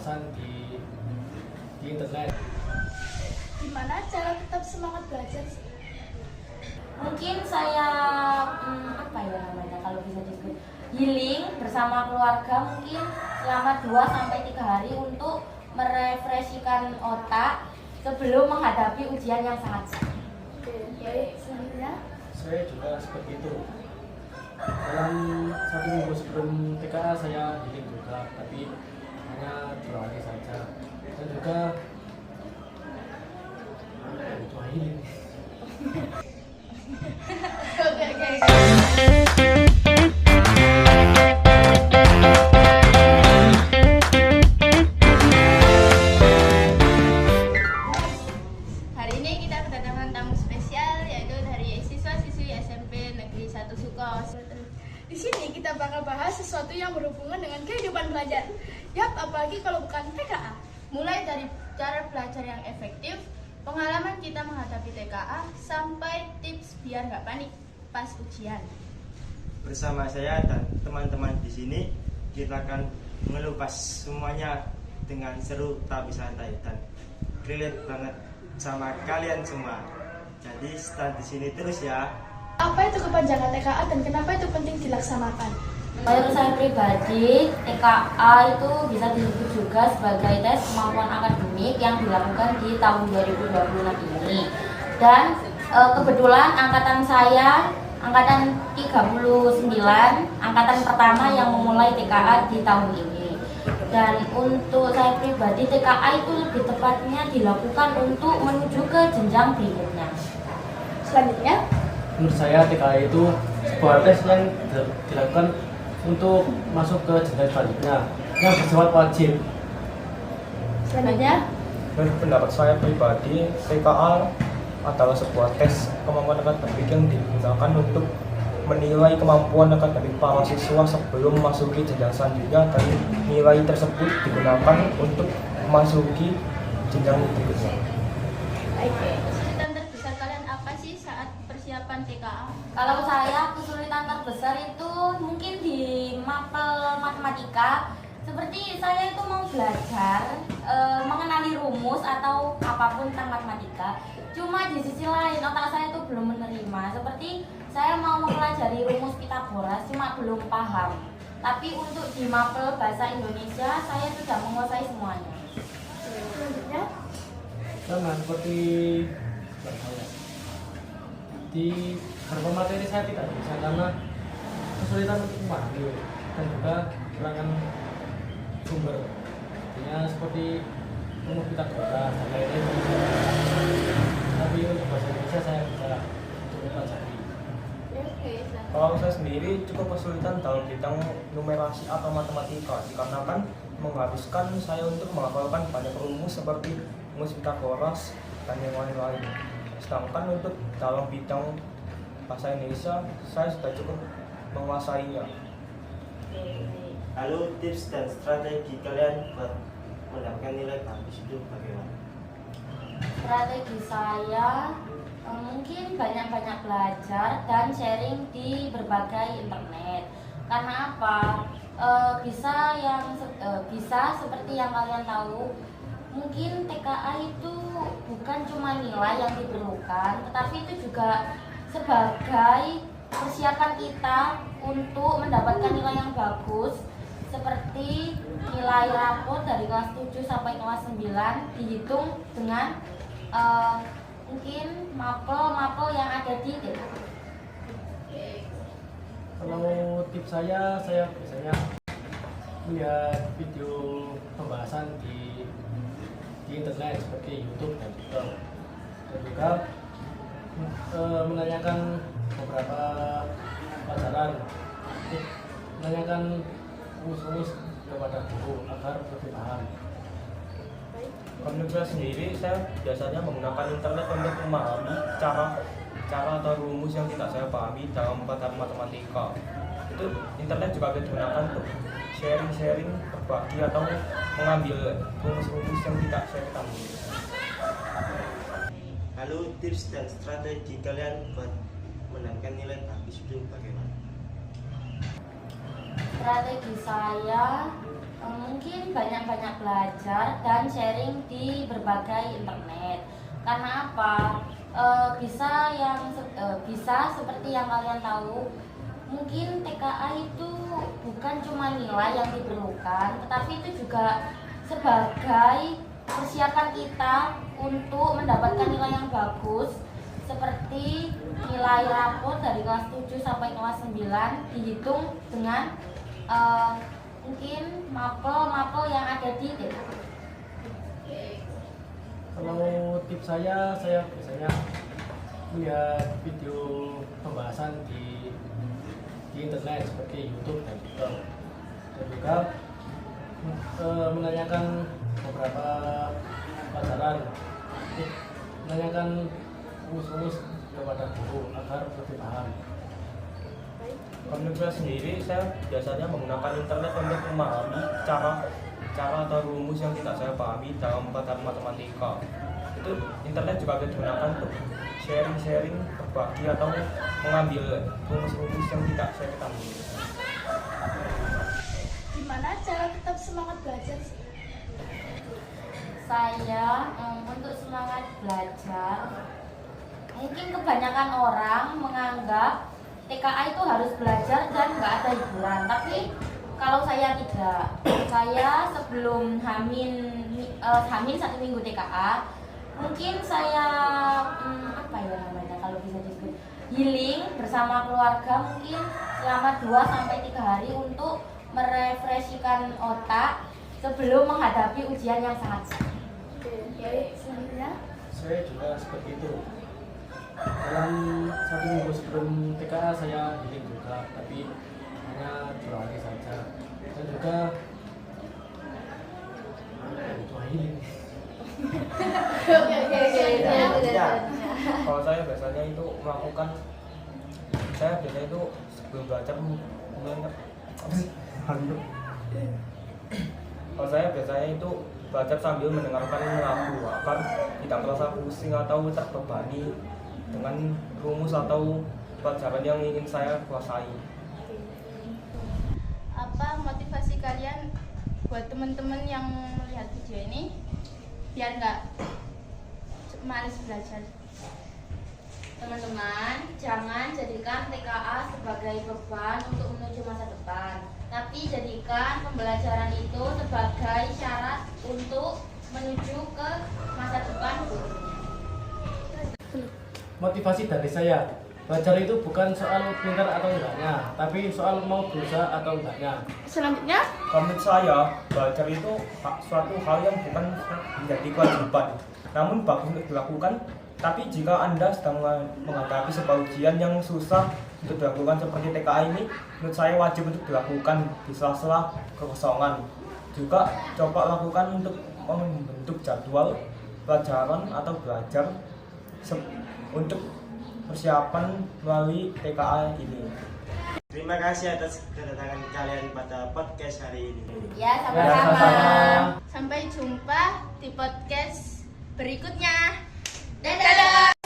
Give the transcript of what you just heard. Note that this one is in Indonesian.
pembahasan di internet. Gimana cara tetap semangat belajar sih? Mungkin saya apa ya namanya kalau bisa disebut healing bersama keluarga, mungkin selama 2 sampai 3 hari untuk merefreshkan otak sebelum menghadapi ujian yang sangat sulit. Baik, selanjutnya. Saya juga seperti itu. Dalam 1 minggu sebelum TKA saya healing juga, tapi hanya 2 hari saja. Dan juga cuma healing. Oke. Hari ini kita kedatangan tamu spesial, yaitu dari siswa-siswi SMP Negeri 1 Sukos. Di sini kita bakal bahas sesuatu yang berhubungan dengan kehidupan belajar. Yap, apalagi kalau bukan TKA. Mulai dari cara belajar yang efektif, pengalaman kita menghadapi TKA, sampai tips biar nggak panik pas ujian. Bersama saya dan teman-teman di sini, kita akan mengelupas semuanya dengan seru tapi santai dan relate banget sama kalian semua. Jadi stand di sini terus ya. Apa itu kepanjangan TKA dan kenapa itu penting dilaksanakan? Menurut saya pribadi, TKA itu bisa disebut juga sebagai tes kemampuan akademik yang dilakukan di tahun 2026 ini. Dan kebetulan angkatan saya, angkatan 39, angkatan pertama yang memulai TKA di tahun ini. Dan untuk saya pribadi, TKA itu lebih tepatnya dilakukan untuk menuju ke jenjang berikutnya. Selanjutnya, Menurut saya TKA itu sebuah tes yang dilakukan untuk masuk ke jenjang selanjutnya yang bersifat wajib. selanjutnya, Menurut pendapat saya pribadi, TKA adalah sebuah tes kemampuan akademik yang digunakan untuk menilai kemampuan akademik para siswa sebelum memasuki jenjang selanjutnya, dan nilai tersebut digunakan untuk memasuki jenjang berikutnya. kesulitan terbesar kalian apa sih saat persiapan TKA? Kalau saya, kesulitan terbesar itu mungkin di mapel matematika. Seperti saya itu mau belajar mengenali rumus atau apapun tentang matematika. Cuma di sisi lain otak saya itu belum menerima. Seperti saya mau mempelajari rumus Pitagoras cuma belum paham. Tapi untuk di mapel bahasa Indonesia saya sudah menguasai semuanya. Selanjutnya, Sama seperti saya. Di beberapa materi saya tidak bisa karena kesulitan untuk memahami dan juga kekurangan sumber. Artinya seperti rumus Pitagoras dan lain-lain. Tapi untuk bahasa Indonesia saya bisa cukup pelajari. Kalau saya sendiri cukup kesulitan dalam bidang numerasi atau matematika, dikarenakan menghabiskan saya untuk menghafalkan banyak rumus seperti rumus Pitagoras dan yang lain-lain. Sedangkan untuk dalam bidang bahasa Indonesia, saya sudah cukup menguasainya. Lalu tips dan strategi kalian buat mendapatkan nilai bagus itu bagaimana? Strategi saya mungkin banyak-banyak belajar dan sharing di berbagai internet. Karena apa? Bisa seperti yang kalian tahu, mungkin TKA itu bukan cuma nilai yang diperlukan, tetapi itu juga sebagai persiapan kita untuk mendapatkan nilai yang bagus, seperti nilai rapor dari kelas 7 sampai kelas 9 dihitung dengan mungkin mapel yang ada di TKA. Kalau tips saya biasanya melihat video pembahasan di internet seperti YouTube dan TikTok, dan juga menanyakan beberapa pelajaran, menanyakan rumus-rumus kepada guru agar lebih paham. Kalau menurut saya sendiri, saya biasanya menggunakan internet untuk memahami cara atau rumus yang tidak saya pahami dalam matematika. Itu internet juga digunakan untuk sharing, berbagi atau mengambil rumus-rumus yang tidak saya ketahui. Lalu tips dan strategi kalian buat mendapatkan nilai bagus itu bagaimana? Strategi saya Mungkin banyak-banyak belajar dan sharing di berbagai internet. Karena apa? Bisa seperti yang kalian tahu, mungkin TKA itu bukan cuma nilai yang diperlukan, tetapi itu juga sebagai persiapan kita untuk mendapatkan nilai yang bagus, seperti nilai rapor dari kelas 7 sampai kelas 9 dihitung dengan mungkin mapel yang ada di TKA. Kalau tips saya biasanya melihat video pembahasan di internet seperti YouTube dan Twitter, dan juga menanyakan beberapa pelajaran, menanyakan rumus-rumus kepada guru agar lebih paham. Menurut saya sendiri, saya biasanya menggunakan internet untuk memahami cara atau rumus yang tidak saya pahami dalam pelajaran matematika. Itu internet juga digunakan untuk sharing, berbagi atau mengambil rumus-rumus yang tidak saya ketahui. Gimana cara tetap semangat belajar sih? Saya untuk semangat belajar, mungkin kebanyakan orang menganggap TKA itu harus belajar dan nggak ada hiburan. Tapi kalau saya tidak, saya sebelum Hamin 1 minggu TKA, mungkin saya apa ya namanya kalau bisa disebut healing bersama keluarga, mungkin selama 2-3 hari untuk merefreshkan otak sebelum menghadapi ujian yang sangat sulit. Baik, selanjutnya. Saya juga seperti itu. Dalam 1 minggu sebelum TKA saya healing juga, tapi hanya 2 hari saja. Dan juga cuma healing. Oke, selanjutnya. Kalau saya biasanya itu sebelum belajar kalau saya biasanya itu belajar sambil mendengarkan lagu agar tidak merasa pusing atau terbebani dengan rumus atau pelajaran yang ingin saya kuasai. Apa motivasi kalian buat teman-teman yang melihat video ini biar nggak malas belajar? Teman-teman, jangan jadikan TKA sebagai beban untuk menuju masa depan, tapi jadikan pembelajaran itu sebagai syarat untuk menuju ke masa depan berikutnya. Motivasi dari saya, belajar itu bukan soal pintar atau enggaknya, tapi soal mau berusaha atau enggaknya. Selanjutnya, Menurut saya, belajar itu suatu hal yang bukan menjadi kewajiban, namun bagus untuk dilakukan. Tapi jika Anda sedang menghadapi sebuah ujian yang susah untuk dilakukan seperti TKA ini, menurut saya wajib untuk dilakukan di sela-sela kekosongan. Juga coba lakukan untuk membentuk jadwal pelajaran atau belajar untuk persiapan melalui TKA ini. Terima kasih atas kedatangan kalian pada podcast hari ini. Ya, sama-sama. sama-sama. sampai jumpa di podcast berikutnya. Dadah!